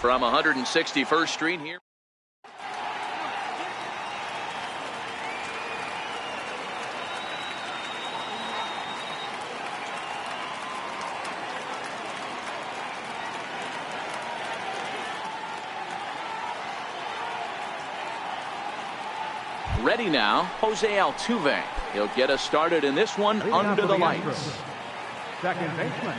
From 161st Street here. Ready now, Jose Altuve. He'll get us started in this one under the lights. Second baseman.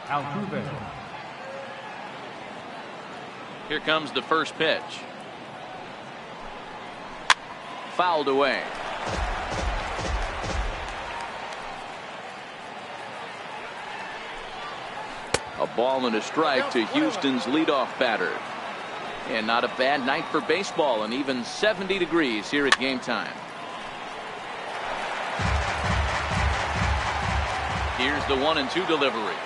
Altuve. Here comes the first pitch. Fouled away. A ball and a strike to Houston's leadoff batter. And not a bad night for baseball, and even 70 degrees here at game time. Here's the 1-2 delivery.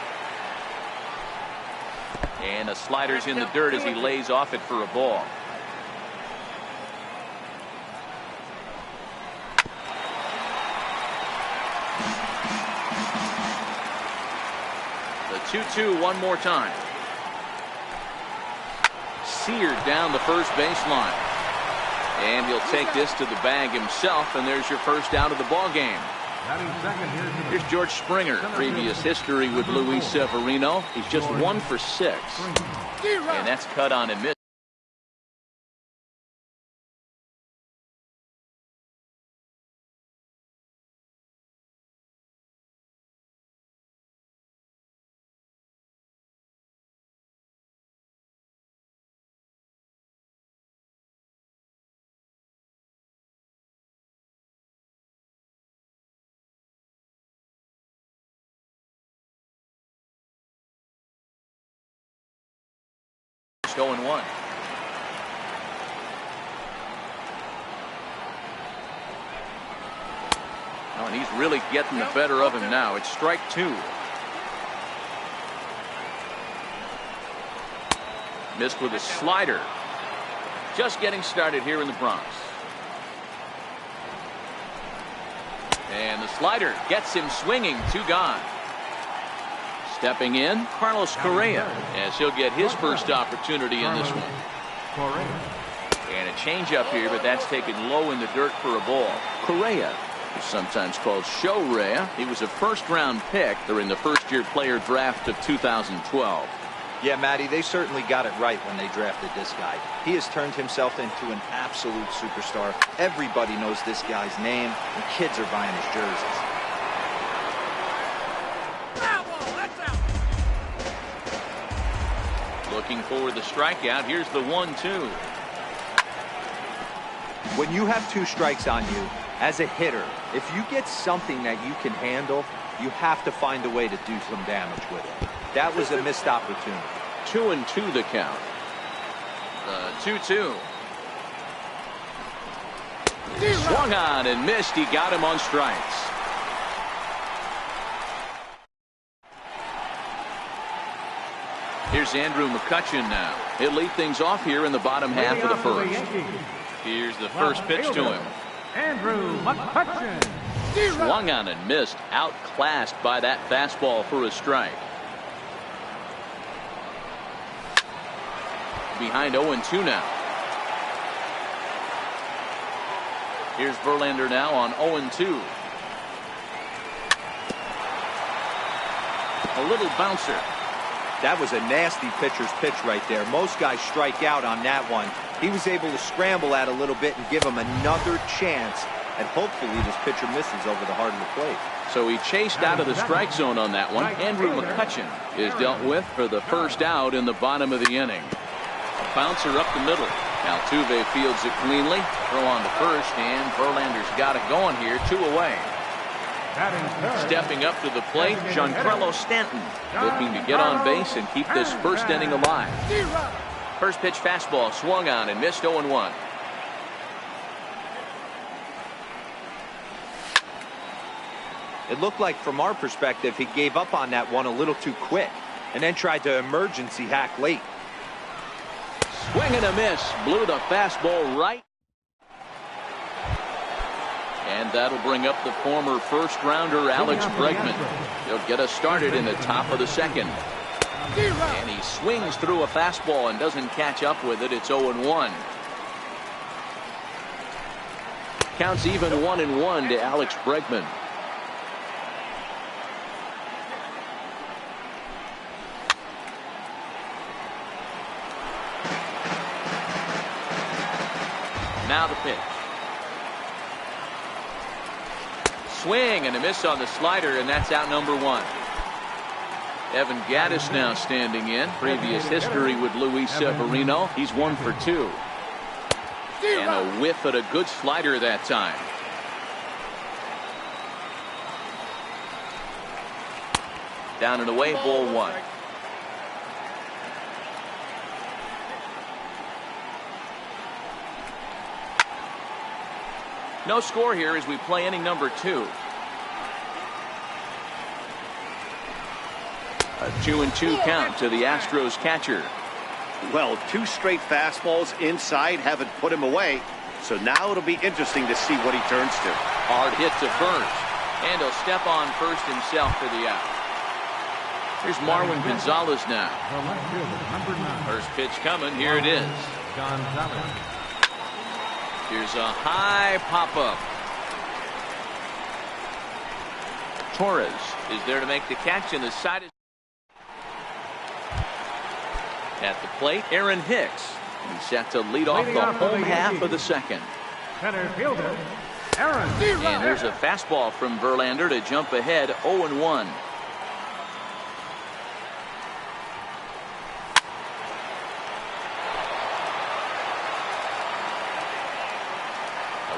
And the slider's in the dirt as he lays off it for a ball. The 2-2 one more time. Seared down the first baseline. And he'll take this to the bag himself, and there's your first out of the ball game. Here's George Springer. Previous history with Luis Severino. He's just 1 for 6. And that's cut on and missed. Going 1. Oh, and he's really getting the better of him now. It's strike 2. Missed with a slider. Just getting started here in the Bronx. And the slider gets him swinging. 2 gone. Stepping in, Carlos Correa, as he'll get his first opportunity in this one. And a changeup here, but that's taken low in the dirt for a ball. Correa is sometimes called Show Rea. He was a first-round pick during the first-year player draft of 2012. Yeah, Matty, they certainly got it right when they drafted this guy. He has turned himself into an absolute superstar. Everybody knows this guy's name, and kids are buying his jerseys. Looking for the strikeout. Here's the 1-2. When you have 2 strikes on you, as a hitter, if you get something that you can handle, you have to find a way to do some damage with it. That was a missed opportunity. 2-2 the count. The 2-2. Swung on and missed. He got him on strikes. Here's Andrew McCutchen now. He'll lead things off here in the bottom half of the first. Here's the first pitch to him. Andrew McCutchen. Swung on and missed. Outclassed by that fastball for a strike. Behind 0-2 now. Here's Verlander now on 0-2. A little bouncer. That was a nasty pitcher's pitch right there. Most guys strike out on that one. He was able to scramble at a little bit and give him another chance, and hopefully this pitcher misses over the heart of the plate. So he chased out of the strike zone on that one. Andrew McCutchen is dealt with for the first out in the bottom of the inning. A bouncer up the middle. Altuve fields it cleanly. Throw on to first, and Verlander's got it going here. 2 away. Stepping up to the plate, Giancarlo Stanton, looking to get on base and keep this first inning alive. First pitch fastball swung on and missed 0-1. It looked like from our perspective he gave up on that one a little too quick and then tried to emergency hack late. Swing and a miss. Blew the fastball right. And that'll bring up the former first-rounder Alex Bregman. He'll get us started in the top of the second. And he swings through a fastball and doesn't catch up with it. It's 0-1. Counts even 1-1 to Alex Bregman. Now the pitch. Swing and a miss on the slider, and that's out number 1. Evan Gattis now standing in. Previous history with Luis Severino. He's 1 for 2. And a whiff at a good slider that time. Down and away, ball 1. No score here as we play inning number 2. A 2-2 count to the Astros catcher. Well, 2 straight fastballs inside haven't put him away. So now it'll be interesting to see what he turns to. Hard hit to first. And he'll step on first himself for the out. Here's Marwin Gonzalez now. First pitch coming. Here it is. Here's a high pop-up. Torres is there to make the catch, and the side is at the plate. Aaron Hicks. He's set to lead off the home half of the second. Center fielder, Aaron. And there's a fastball from Verlander to jump ahead 0-1.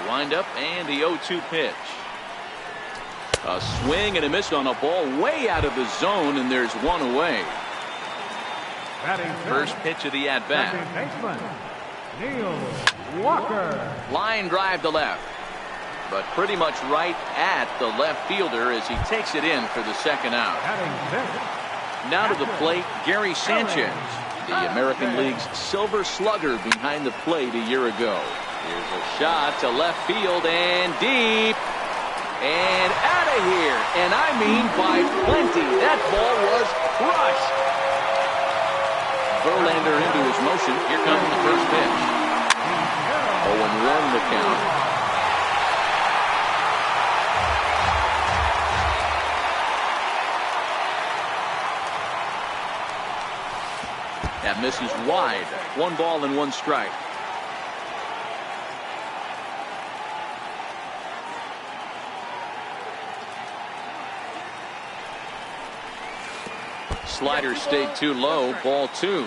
Windup and the 0-2 pitch. A swing and a miss on a ball way out of the zone, and there's one away. First pitch of the at-bat. Neil Walker. Line drive to left, but pretty much right at the left fielder as he takes it in for the second out. Now to the plate, Gary Sanchez, the American League's Silver Slugger, behind the plate a year ago. Here's a shot to left field and deep and out of here, and I mean by plenty. That ball was crushed. Verlander into his motion. Here comes the first pitch. 0-1 the count. That misses wide. 1 ball and 1 strike. Slider stayed too low. Ball 2.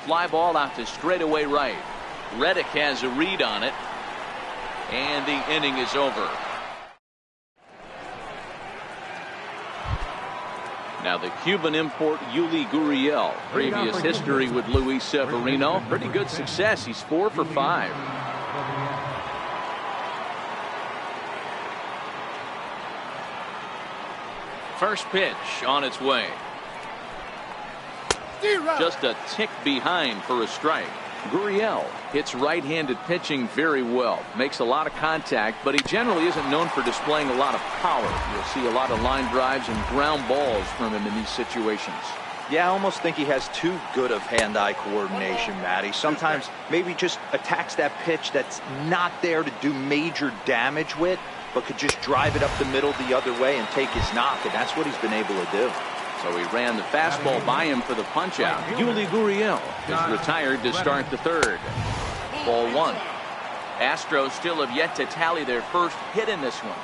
Fly ball out to straightaway right. Reddick has a read on it, and the inning is over. Now the Cuban import Yuli Gurriel. Previous history with Luis Severino. Pretty good success. He's 4 for 5. First pitch on its way. Just a tick behind for a strike. Gurriel hits right-handed pitching very well. Makes a lot of contact, but he generally isn't known for displaying a lot of power. You'll see a lot of line drives and ground balls from him in these situations. Yeah, I almost think he has too good of hand-eye coordination, Matty. Sometimes maybe just attacks that pitch that's not there to do major damage with, but could just drive it up the middle the other way and take his knock, and that's what he's been able to do. So he ran the fastball by him for the punch-out. Yuli Gurriel is retired to start the third. Ball 1. Astros still have yet to tally their first hit in this one.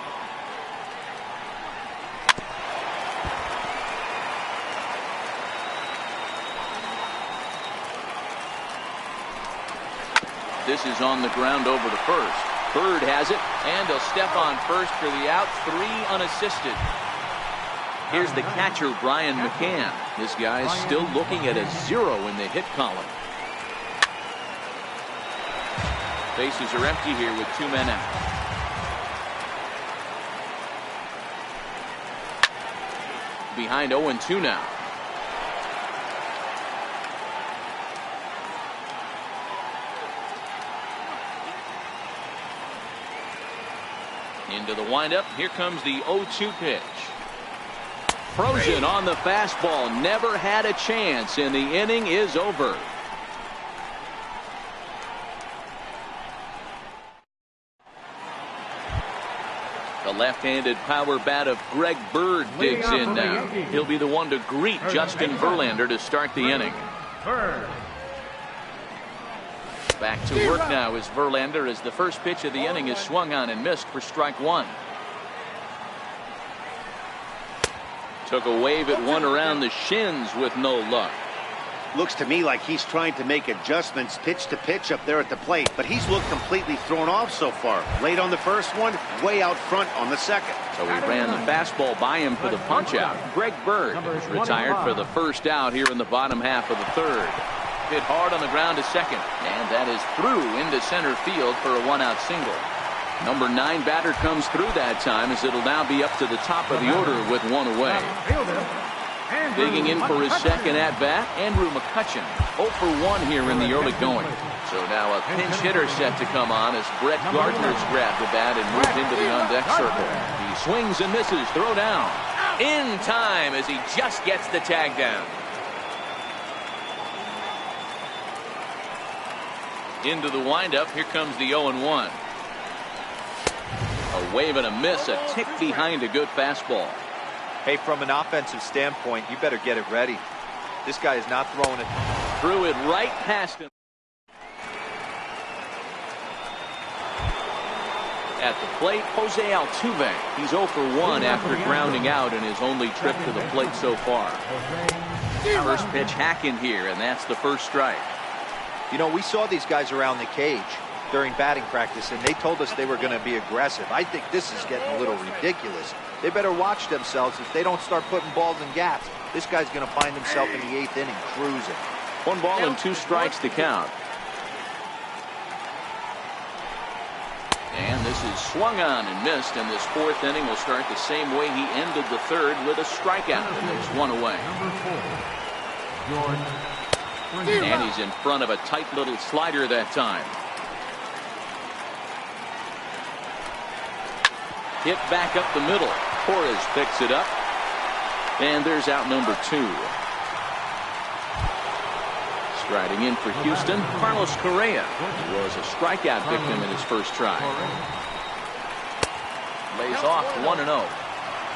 This is on the ground over to first. Bird has it, and he'll step on first for the out. 3 unassisted. Here's the catcher, Brian McCann. This guy's still looking at a 0 in the hit column. Bases are empty here with 2 men out. Behind 0-2 now. Into the windup. Here comes the 0-2 pitch. Frozen on the fastball. Never had a chance, and the inning is over. The left-handed power bat of Greg Bird digs in now. He'll be the one to greet Justin Verlander to start the inning. Back to work now is Verlander as the first pitch of the inning is swung on and missed for strike 1. Took a wave at one around the shins with no luck. Looks to me like he's trying to make adjustments pitch to pitch up there at the plate, but he's looked completely thrown off so far. Late on the first one, way out front on the second. So he ran the fastball by him for the punch out. Greg Bird retired for the first out here in the bottom half of the third. Hit hard on the ground to second, and that is through into center field for a 1-out single. Number 9 batter comes through that time as it'll now be up to the top of the order with 1 away. Digging in for his second at-bat, Andrew McCutchen. 0 for 1 here in the early going. So now a pinch hitter set to come on as Brett Gardner's grabbed the bat and moved into the on-deck circle. He swings and misses, throw down. In time as he just gets the tag down. Into the windup, here comes the 0-1. A wave and a miss, a tick behind a good fastball. Hey, from an offensive standpoint, you better get it ready. This guy is not throwing it. Threw it right past him. At the plate, Jose Altuve. He's 0 for 1 after grounding out in his only trip to the plate so far. First pitch hacking here, and that's the first strike. You know, we saw these guys around the cage during batting practice, and they told us they were going to be aggressive. I think this is getting a little ridiculous. They better watch themselves if they don't start putting balls in gaps. This guy's going to find himself in the 8th inning cruising. 1 ball and 2 strikes to count. And this is swung on and missed, and this 4th inning will start the same way he ended the 3rd with a strikeout, and there's 1 away. And he's in front of a tight little slider that time. Hit back up the middle. Torres picks it up. And there's out number 2. Striding in for Houston, Carlos Correa. He was a strikeout victim in his first try. Lays off 1-0.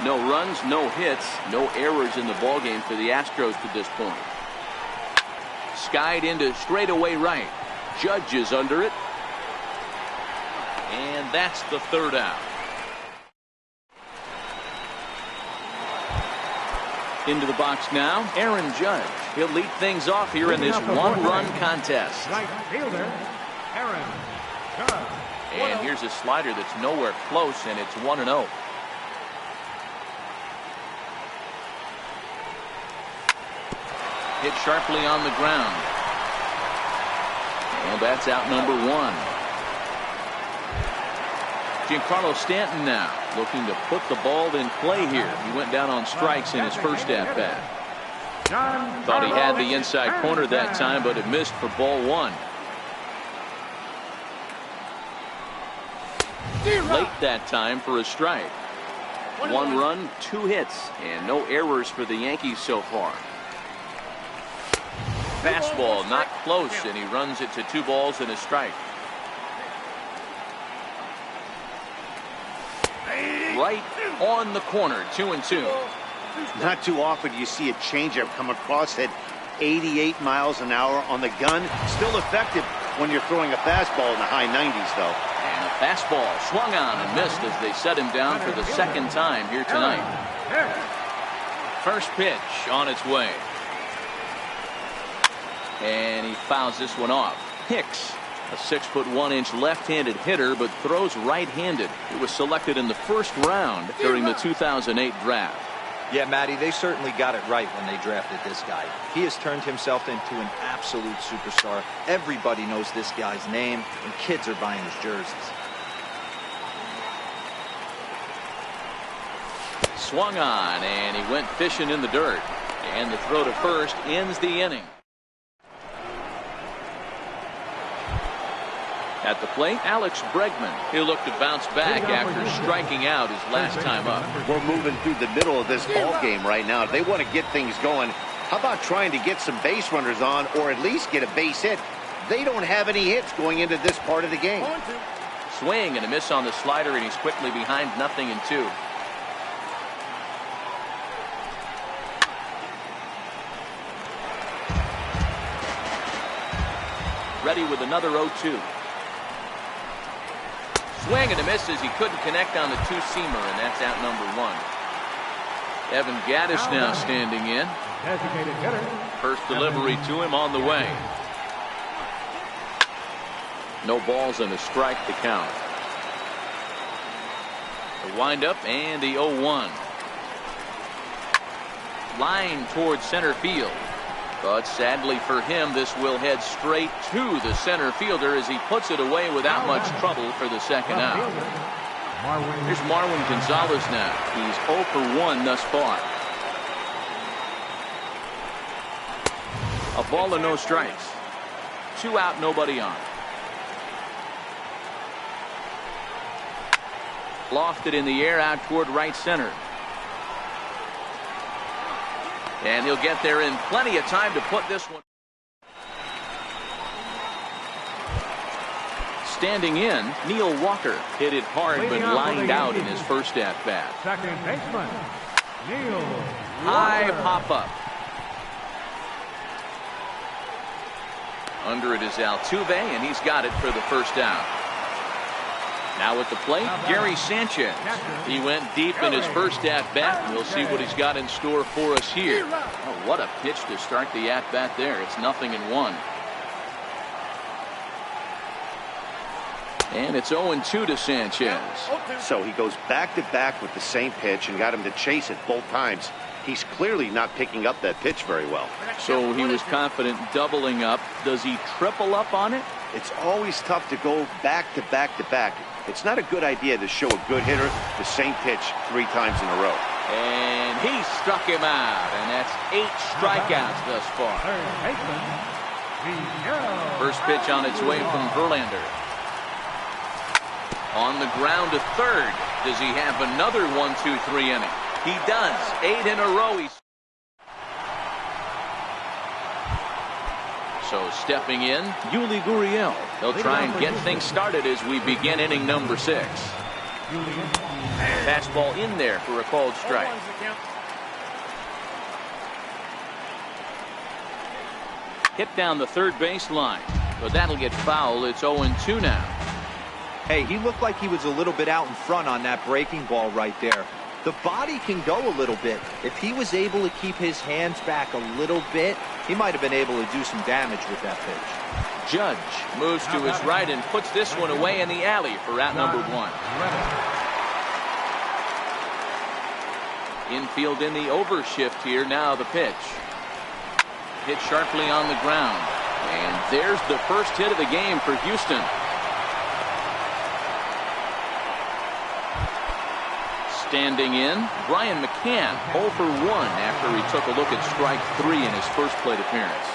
No runs, no hits, no errors in the ballgame for the Astros to this point. Skied into straightaway right. Judge is under it. And that's the 3rd out. Into the box now, Aaron Judge. He'll lead things off here in this 1-run contest. Right fielder, Aaron Judge. And here's a slider that's nowhere close, and it's 1-0. Hit sharply on the ground. And that's out number 1. Giancarlo Stanton now looking to put the ball in play here. He went down on strikes in his first at-bat. Thought he had the inside corner that time, but it missed for ball 1. Late that time for a strike. 1 run, 2 hits, and no errors for the Yankees so far. Fastball not close, and he runs it to 2 balls and a strike. Right on the corner, 2-2. Not too often you see a changeup come across at 88 miles an hour on the gun. Still effective when you're throwing a fastball in the high 90s, though. And a fastball swung on and missed as they set him down for the 2nd time here tonight. First pitch on its way. And he fouls this one off. Hicks, a 6'1" left-handed hitter, but throws right-handed. He was selected in the 1st round during the 2008 draft. Yeah, Matty, they certainly got it right when they drafted this guy. He has turned himself into an absolute superstar. Everybody knows this guy's name, and kids are buying his jerseys. Swung on, and he went fishing in the dirt. And the throw to first ends the inning. At the plate, Alex Bregman. He'll look to bounce back after striking out his last time up. We're moving through the middle of this ball game right now. If they want to get things going, how about trying to get some base runners on or at least get a base hit? They don't have any hits going into this part of the game. Swing and a miss on the slider, and he's quickly behind 0-2. Ready with another 0-2. Swing and a miss as he couldn't connect on the two-seamer, and that's out number 1. Evan Gaddis now standing in. Designated hitter. First delivery to him on the way. No balls and a strike to count. The windup and the 0-1. Line towards center field. But sadly for him, this will head straight to the center fielder as he puts it away without much trouble for the second out. Here's Marwin Gonzalez now. He's 0 for 1 thus far. A ball and no strikes. 2 out, nobody on. Lofted in the air out toward right center. And he'll get there in plenty of time to put this one. Standing in, Neil Walker hit it hard but lined out in his first at-bat. Second baseman, Neil High Walker. pop-up. Under it is Altuve, and he's got it for the first out. Now at the plate, Gary Sanchez. He went deep in his first at-bat. We'll see what he's got in store for us here. Oh, what a pitch to start the at-bat there. It's 0-1. And it's 0-2 to Sanchez. So he goes back-to-back with the same pitch and got him to chase it both times. He's clearly not picking up that pitch very well. So he was confident doubling up. Does he triple up on it? It's always tough to go back-to-back-to-back. It's not a good idea to show a good hitter the same pitch 3 times in a row. And he struck him out, and that's 8 strikeouts thus far. Third baseman, Miguel. First pitch on its way from Verlander. On the ground to third. Does he have another 1-2-3 inning? He does. 8 in a row. So stepping in, Yuli Gurriel. He'll try and get things started as we begin inning number 6. Fastball in there for a called strike. Hit down the third baseline, but that'll get foul. It's 0-2 now. Hey, he looked like he was a little bit out in front on that breaking ball right there. The body can go a little bit. If he was able to keep his hands back a little bit, he might have been able to do some damage with that pitch. Judge moves to his right and puts this one away in the alley for out number 1. Infield in the overshift here. Now the pitch. Hit sharply on the ground. And there's the first hit of the game for Houston. Standing in, Brian McCann, 0 for 1 after he took a look at strike 3 in his first plate appearance.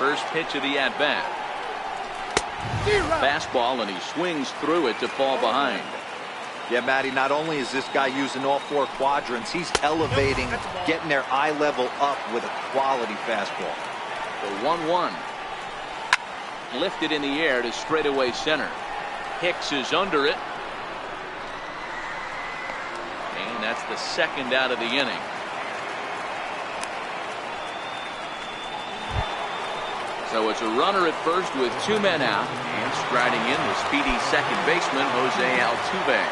First pitch of the at-bat. Fastball, and he swings through it to fall behind. Yeah, Matty, not only is this guy using all 4 quadrants, he's elevating, getting their eye level up with a quality fastball. The 1-1. Lifted in the air to straightaway center. Hicks is under it. And that's the second out of the inning. So it's a runner at first with 2 men out. And striding in the speedy second baseman, Jose Altuve.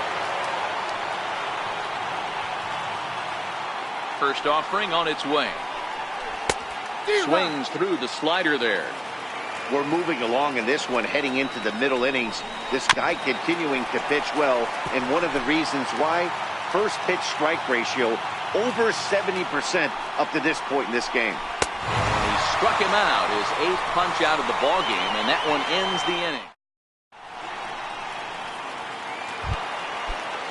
First offering on its way. Swings through the slider there. We're moving along in this one, heading into the middle innings. This guy continuing to pitch well, and one of the reasons why, first pitch strike ratio over 70% up to this point in this game. And he struck him out, his 8th punch out of the ball game, and that one ends the inning.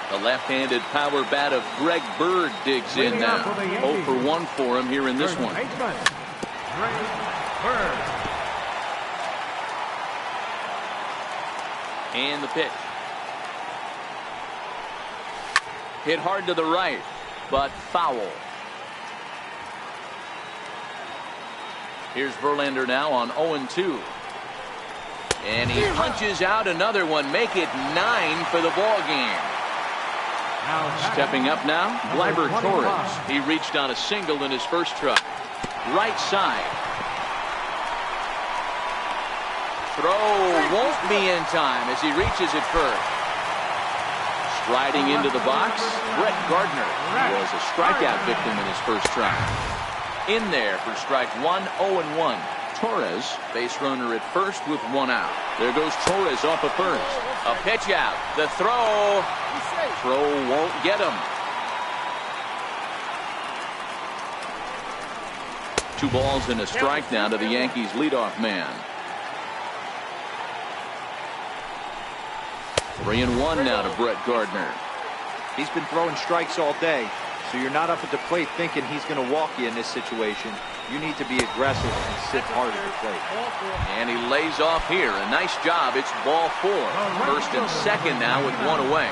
The left-handed power bat of Greg Bird digs in now. 0 for 1 for him here in this one. And the pitch. Hit hard to the right, but foul. Here's Verlander now on 0-2. And he punches out another one. Make it 9 for the ball game. Stepping up now, Gleyber Torres. He reached on a single in his first try. Right side. Throw won't be in time as he reaches it first. Striding into the box, Brett Gardner was a strikeout victim in his first try. In there for strike 1, 0-1. Torres, base runner at first with 1 out. There goes Torres off of first. A pitch out. The throw. Throw won't get him. 2 balls and a strike now to the Yankees leadoff man. 3-1 now to Brett Gardner. He's been throwing strikes all day, so you're not up at the plate thinking he's going to walk you in this situation. You need to be aggressive and sit hard at the plate. And he lays off here. A nice job. It's ball 4. First and second now with 1 away.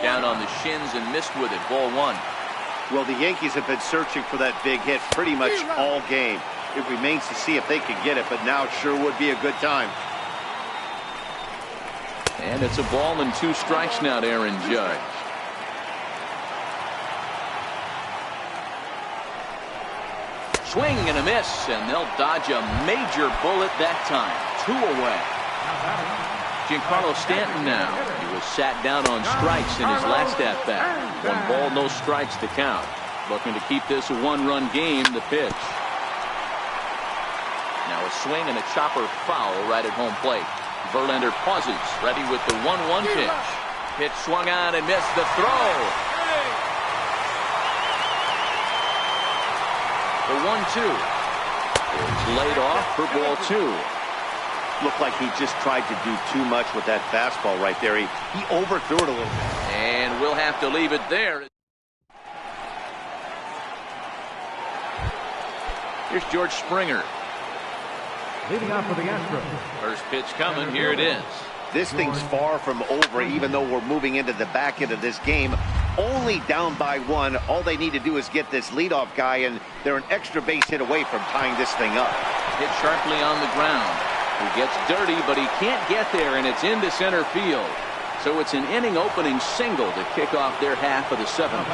Down on the shins and missed with it. Ball 1. Well, the Yankees have been searching for that big hit pretty much all game. It remains to see if they can get it, but now sure would be a good time. And it's a ball and 2 strikes now to Aaron Judge. Swing and a miss, and they'll dodge a major bullet that time. 2 away. Giancarlo Stanton now. He was sat down on strikes in his last at-bat. 1 ball, no strikes to count. Looking to keep this a 1-run game. The pitch. Now a swing and a chopper foul right at home plate. Verlander pauses, ready with the 1-1 pitch. Pitch swung on and missed. The throw. The 1-2. It's laid off for ball 2. Looked like he just tried to do too much with that fastball right there. He overthrew it a little bit. And we'll have to leave it there. Here's George Springer. Leading off for the Astros. First pitch coming. Here it is. This thing's far from over, even though we're moving into the back end of this game. Only down by 1. All they need to do is get this leadoff guy, and they're an extra base hit away from tying this thing up. Hit sharply on the ground. He gets dirty, but he can't get there, and it's into center field. So it's an inning-opening single to kick off their half of the 7th.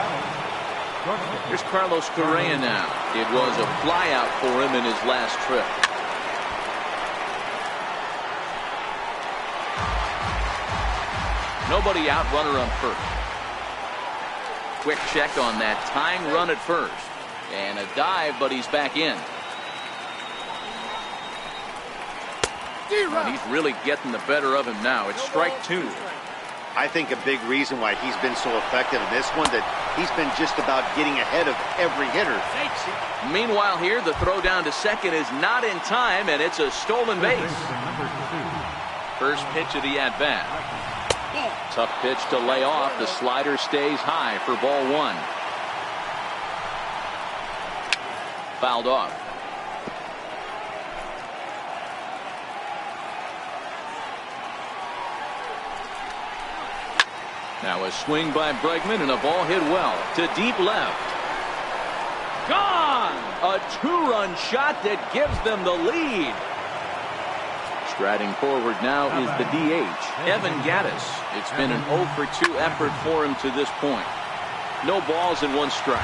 Here's Carlos Correa now. It was a flyout for him in his last trip. Nobody out, runner on first. Quick check on that tying run at first. And a dive, but he's back in. And he's really getting the better of him now. It's strike 2. I think a big reason why he's been so effective in this one, that he's been just about getting ahead of every hitter. Meanwhile here, the throw down to second is not in time, and it's a stolen base. First pitch of the at-bat. Tough pitch to lay off. The slider stays high for ball 1. Fouled off. Now a swing by Bregman and a ball hit well to deep left. Gone! A 2-run shot that gives them the lead. Striding forward now is the DH, Evan Gattis. It's been an 0 for 2 effort for him to this point. No balls and 1 strike.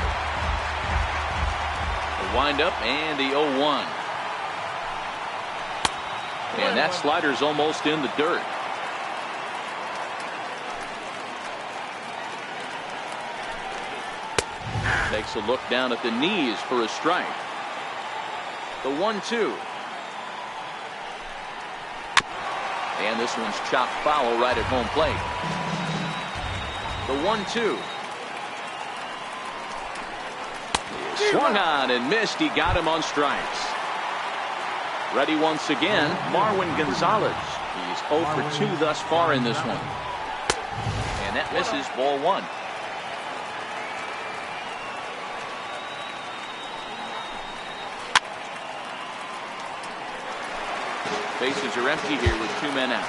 The windup and the 0-1. And that slider's almost in the dirt. Takes a look down at the knees for a strike. The 1-2. And this one's chopped foul right at home plate. The 1-2. Swung on and missed. He got him on strikes. Ready once again, Marwin Gonzalez. He's 0 for 2 thus far in this one. And that misses, ball 1. Bases are empty here with 2 men out.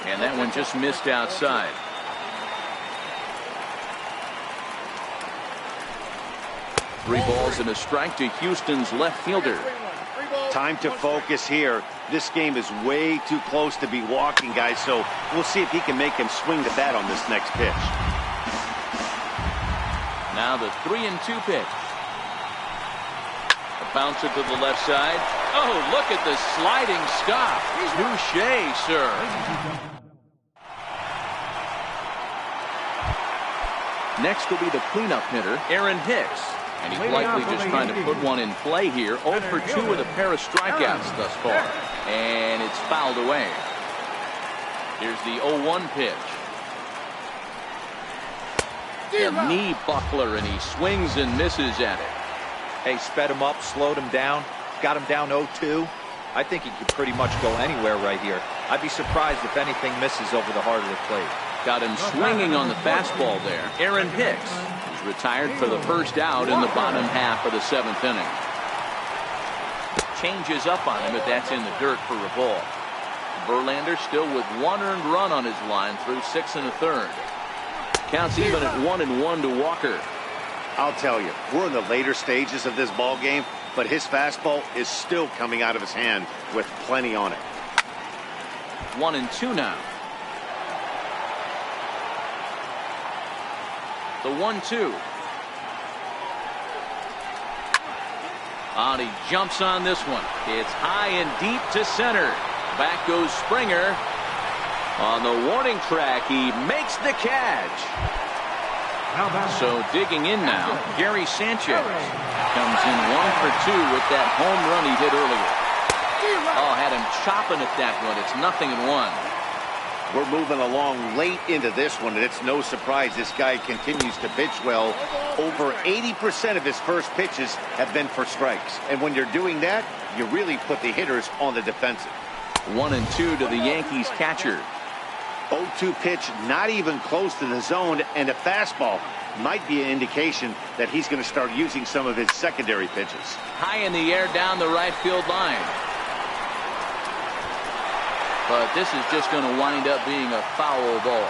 And that one just missed outside. Three balls and a strike to Houston's left fielder. Time to focus here. This game is way too close to be walking, guys, so we'll see if he can make him swing the bat on this next pitch. Now the 3-2 pitch. A bouncer to the left side. Oh, look at the sliding stop. Touché, sir. Next will be the cleanup hitter, Aaron Hicks. And he's likely just trying to put one in play here. 0 for 2 with a pair of strikeouts thus far. And it's fouled away. Here's the 0-1 pitch. A knee buckler, and he swings and misses at it. Hey, sped him up, slowed him down, got him down 0-2. I think he could pretty much go anywhere right here. I'd be surprised if anything misses over the heart of the plate. Got him swinging on the fastball there. Aaron Hicks. Retired for the first out in the bottom half of the 7th inning. Changes up on him, but that's in the dirt for a ball. Verlander still with 1 earned run on his line through 6 1/3. Counts even at 1-1 to Walker. I'll tell you, we're in the later stages of this ball game, but his fastball is still coming out of his hand with plenty on it. 1-2 now. The 1-2. And he jumps on this one. It's high and deep to center. Back goes Springer. On the warning track, he makes the catch. So digging in now, Gary Sanchez comes in 1 for 2 with that home run he hit earlier. Oh, had him chopping at that one. It's 0-1. We're moving along late into this one, and it's no surprise this guy continues to pitch well. Over 80% of his first pitches have been for strikes. And when you're doing that, you really put the hitters on the defensive. 1-2 to the Yankees catcher. 0-2 pitch, not even close to the zone, and a fastball might be an indication that he's going to start using some of his secondary pitches. High in the air down the right field line. But this is just going to wind up being a foul ball.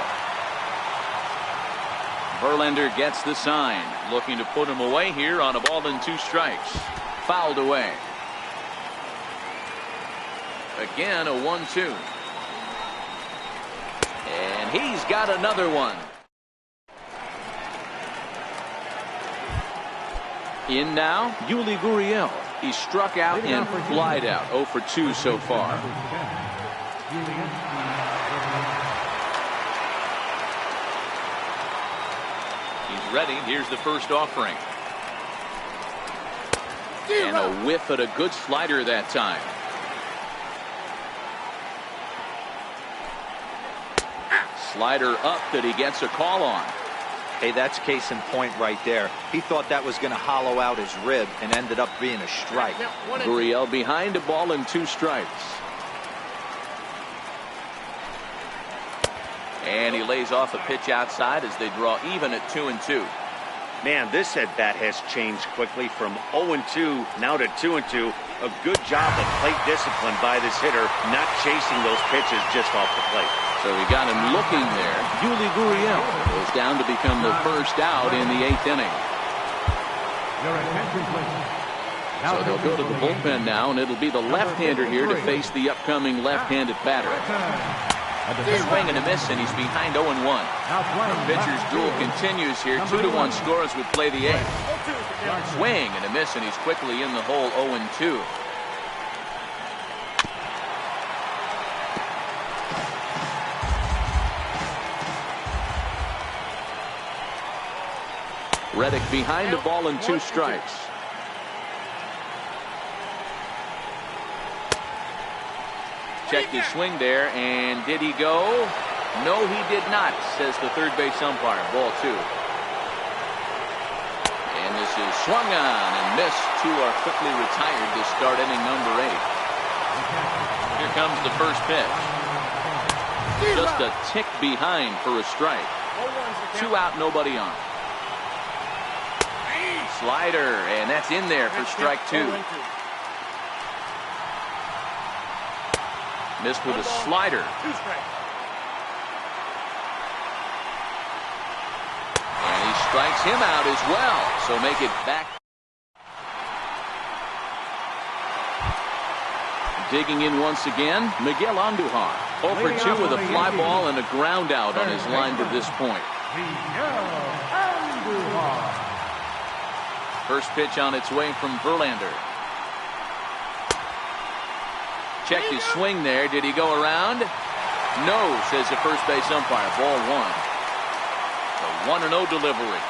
Verlander gets the sign, looking to put him away here on a ball and 2 strikes. Fouled away. Again, a 1-2. And he's got another one. In now, Yuli Gurriel. He struck out and flied out. 0 for 2 so far. He's ready. Here's the first offering. And a whiff at a good slider that time. Slider up that he gets a call on. Hey, that's case in point right there. He thought that was going to hollow out his rib and ended up being a strike. Gurriel behind a ball and 2 strikes. And he lays off a pitch outside as they draw even at 2-2. Man, this at bat has changed quickly from 0-2 now to 2-2. A good job of plate discipline by this hitter, not chasing those pitches just off the plate. So he got him looking there. Yuli Gurriel goes down to become the first out in the 8th inning. So they'll go to the bullpen now, and it'll be the left-hander here to face the upcoming left-handed batter. Swing and a miss, and he's behind 0-1. The pitcher's duel continues here. 2-1 scores would play the 8th. Swing and a miss, and he's quickly in the hole. 0-2. Reddick behind the ball and 2 strikes. Checked his swing there, and did he go? No, he did not, says the third base umpire. Ball 2. And this is swung on and missed. 2 are quickly retired to start inning number 8. Here comes the first pitch. Just a tick behind for a strike. 2 out, nobody on. Slider, and that's in there for strike 2. Missed with a slider. And he strikes him out as well. So make it back. Digging in once again, Miguel Andujar. 0 for 2 with a fly ball and a ground out on his line to this point. First pitch on its way from Verlander. Checked his swing there. Did he go around? No, says the first base umpire. Ball 1. The 1-0 delivery.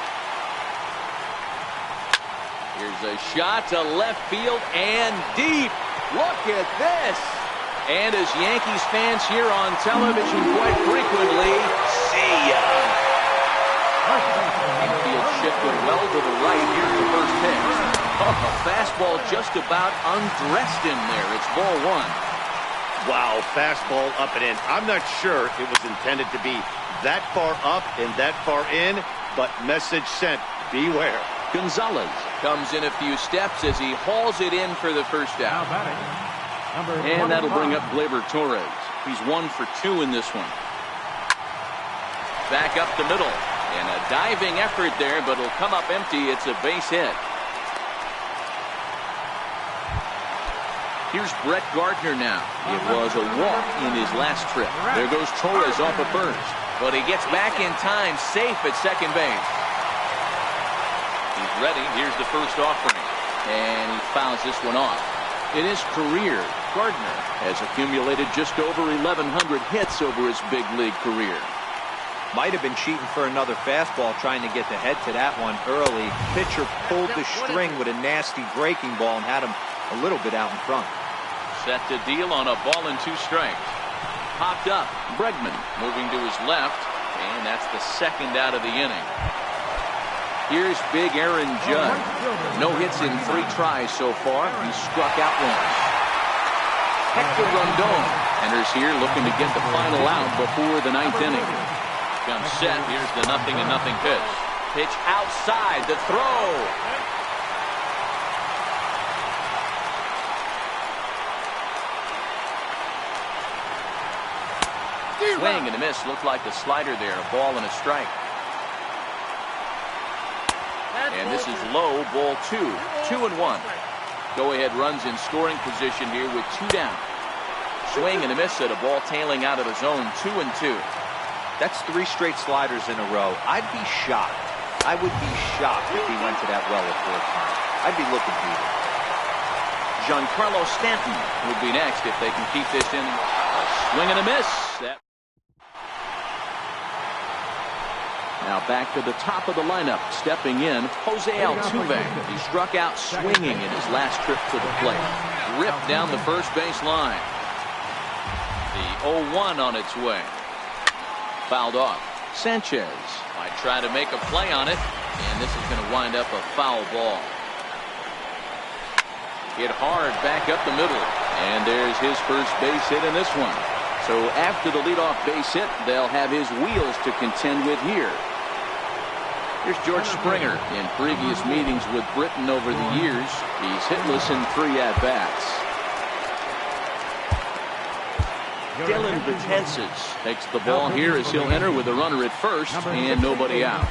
Here's a shot to left field and deep. Look at this. And as Yankees fans here on television quite frequently, see ya. Infield shifted well to the right. Here's the first pitch. Oh, a fastball just about undressed him there. It's ball 1. Wow, fastball up and in. I'm not sure it was intended to be that far up and that far in, but message sent. Beware. Gonzalez comes in a few steps as he hauls it in for the first out. And that'll bring up Gleyber Torres. He's 1 for 2 in this one. Back up the middle. And a diving effort there, but it'll come up empty. It's a base hit. Here's Brett Gardner now. It was a walk in his last trip. There goes Torres off at first. But he gets back in time, safe at second base. He's ready. Here's the first offering. And he fouls this one off. In his career, Gardner has accumulated just over 1,100 hits over his big league career. Might have been cheating for another fastball, trying to get the head to that one early. Pitcher pulled the string with a nasty breaking ball and had him a little bit out in front. Set to deal on a ball and 2 strikes. Popped up. Bregman moving to his left, and that's the second out of the inning. Here's big Aaron Judge. No hits in 3 tries so far. He struck out once. Hector Rondon enters here looking to get the final out before the 9th inning. Comes set. Here's the 0-0 pitch. Pitch outside. The throw. Swing and a miss. Looked like the slider there. A ball and a strike. And this is low. Ball 2. 2-1. Go-ahead runs in scoring position here with 2 down. Swing and a miss at a ball tailing out of the zone. 2-2. That's 3 straight sliders in a row. I'd be shocked. I would be shocked if he went to that well a 4th time. I'd be looking for it. Giancarlo Stanton would be next if they can keep this in. A swing and a miss. Now back to the top of the lineup. Stepping in, Jose Altuve. He struck out swinging in his last trip to the plate. Ripped down the first base line. The 0-1 on its way. Fouled off. Sanchez might try to make a play on it, and this is going to wind up a foul ball. Hit hard back up the middle, and there's his first base hit in this one. So after the leadoff base hit, they'll have his wheels to contend with here. Here's George Springer. In previous meetings with Britain over the years, he's hitless in 3 at-bats. Dylan Betances takes the ball here as he'll enter with a runner at first and nobody out.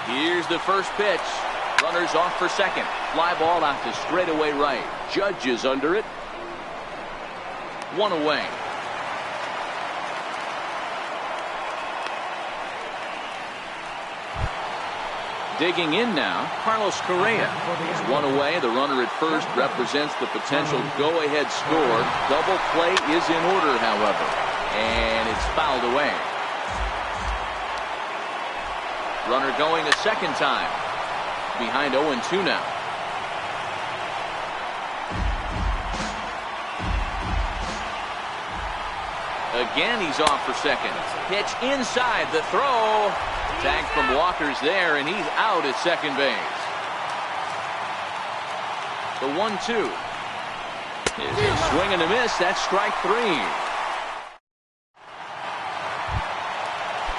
Here's the first pitch. Runners off for second. Fly ball out to straightaway right. Judge is under it. 1 away. Digging in now, Carlos Correa is 1 away. The runner at first represents the potential go-ahead score. Double play is in order, however, and it's fouled away. Runner going a second time. Behind 0-2 now. Again, he's off for second. Pitch inside the throw. Tag from Walker's there, and he's out at second base. The 1-2 is a swing and a miss. That's strike 3.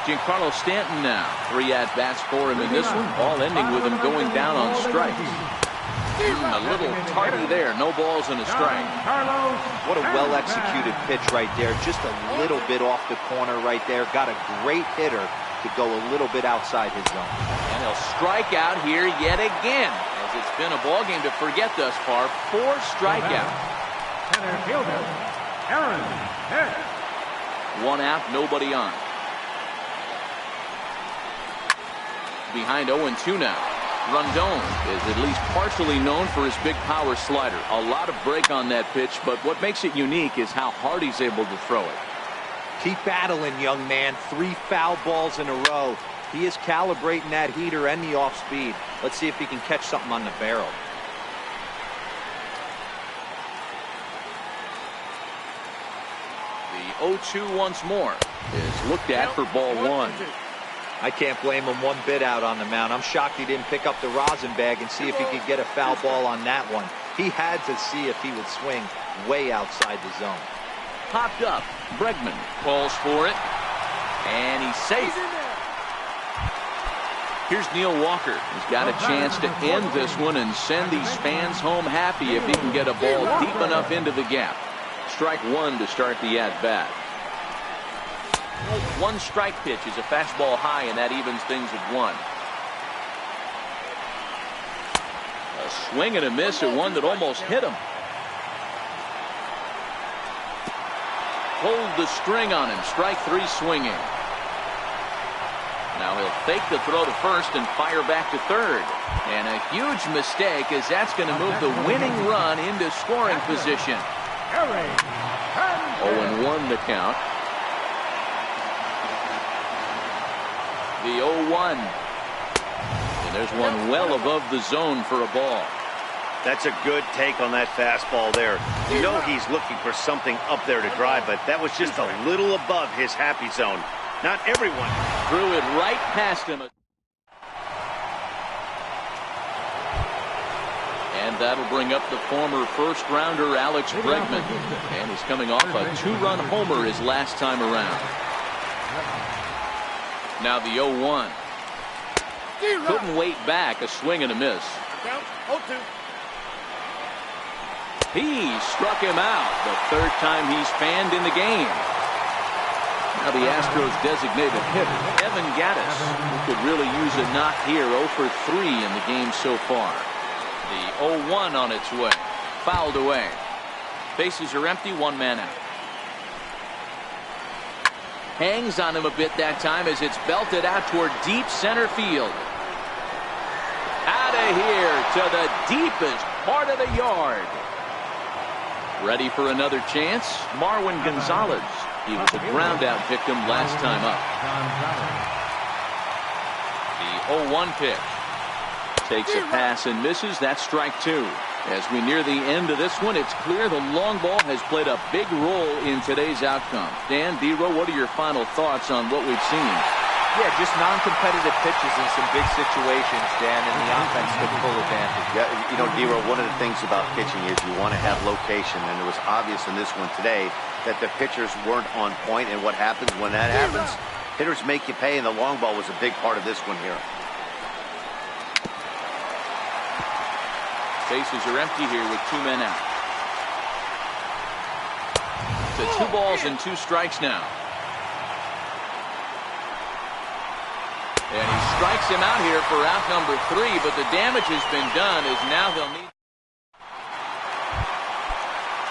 Giancarlo Stanton now. 3 at-bats for him in this one, all ending with him going down on strikes. A little tardy there. No balls and a strike. What a well-executed pitch right there. Just a little bit off the corner right there. Got a great hitter to go a little bit outside his zone. And he'll strike out here yet again, as it's been a ball game to forget thus far. 4 strikeouts. Center fielder, Aaron Hicks. 1 out, nobody on. Behind 0-2 now. Rondon is at least partially known for his big power slider. A lot of break on that pitch, but what makes it unique is how hard he's able to throw it. Keep battling, young man. 3 foul balls in a row. He is calibrating that heater and the off speed. Let's see if he can catch something on the barrel. The 0-2 once more is looked at for ball 1. I can't blame him one bit out on the mound. I'm shocked he didn't pick up the rosin bag and see if he could get a foul ball on that one. He had to see if he would swing way outside the zone. Popped up. Bregman calls for it, and he's safe. Here's Neil Walker. He's got a chance to end this one and send these fans home happy if he can get a ball deep enough into the gap. Strike 1 to start the at-bat. 1 strike pitch is a fastball high, and that evens things at 1. A swing and a miss at one that almost hit him. Hold the string on him. Strike 3 swinging. Now he'll fake the throw to first and fire back to third. And a huge mistake, as that's going to move the winning run into scoring position. 0-1 the count. The 0-1. And there's one well above the zone for a ball. That's a good take on that fastball there. You know he's looking for something up there to drive, but that was just a little above his happy zone. Not everyone. Threw it right past him. And that'll bring up the former first-rounder Alex Bregman. And he's coming off a 2-run homer his last time around. Now the 0-1. Couldn't wait back. A swing and a miss. He struck him out. The 3rd time he's fanned in the game. Now the Astros designated hitter, Evan Gattis, who could really use a knock here. 0 for 3 in the game so far. The 0-1 on its way. Fouled away. Bases are empty. 1 man out. Hangs on him a bit that time as it's belted out toward deep center field. Out of here to the deepest part of the yard. Ready for another chance? Marwin Gonzalez. He was a ground out victim last time up. The 0-1 pitch. Takes a pass and misses. That's strike 2. As we near the end of this one, it's clear the long ball has played a big role in today's outcome. Dan, D-Row, what are your final thoughts on what we've seen? Yeah, just non-competitive pitches in some big situations, Dan, and the offense took full advantage. Yeah, you know, D-Row, one of the things about pitching is you want to have location, and it was obvious in this one today that the pitchers weren't on point, and what happens when that happens? Hitters make you pay, and the long ball was a big part of this one here. Bases are empty here with 2 men out. So 2 balls and 2 strikes now. And he strikes him out here for out number 3, but the damage has been done as now they'll need.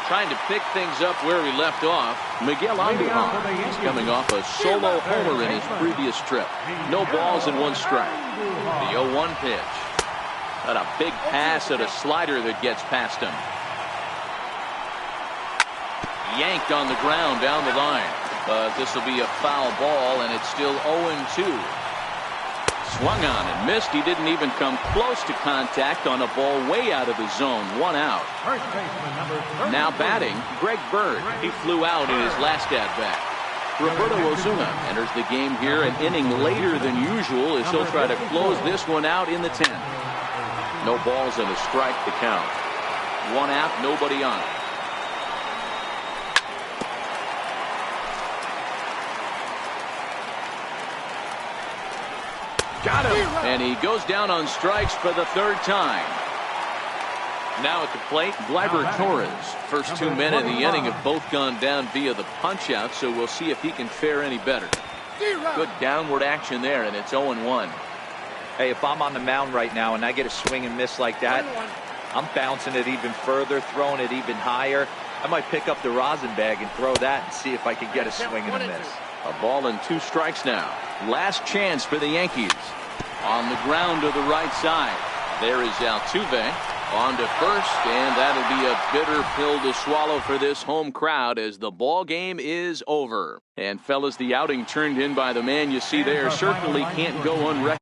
Trying to pick things up where he left off. Miguel Andujar is coming off a solo homer in his previous trip. No balls and 1 strike. The 0-1 pitch. Got a big pass at a slider that gets past him. Yanked on the ground down the line. But this will be a foul ball, and it's still 0-2. Swung on and missed. He didn't even come close to contact on a ball way out of the zone. 1 out. Now batting, Greg Bird. He flew out in his last at-bat. Roberto Osuna enters the game here an inning later than usual as he'll try to close this one out in the 10th. No balls and a strike to count. One out, nobody on. Got him. And he goes down on strikes for the 3rd time. Now at the plate, Gleyber Torres. First 2 men in the inning have both gone down via the punch-out, so we'll see if he can fare any better. Good downward action there, and it's 0-1. Hey, if I'm on the mound right now and I get a swing and miss like that, I'm bouncing it even further, throwing it even higher. I might pick up the rosin bag and throw that and see if I can get a swing and a miss. A ball and 2 strikes now. Last chance for the Yankees. On the ground to the right side. There is Altuve on to first, and that'll be a bitter pill to swallow for this home crowd as the ball game is over. And fellas, the outing turned in by the man you see there certainly can't go unrecognized.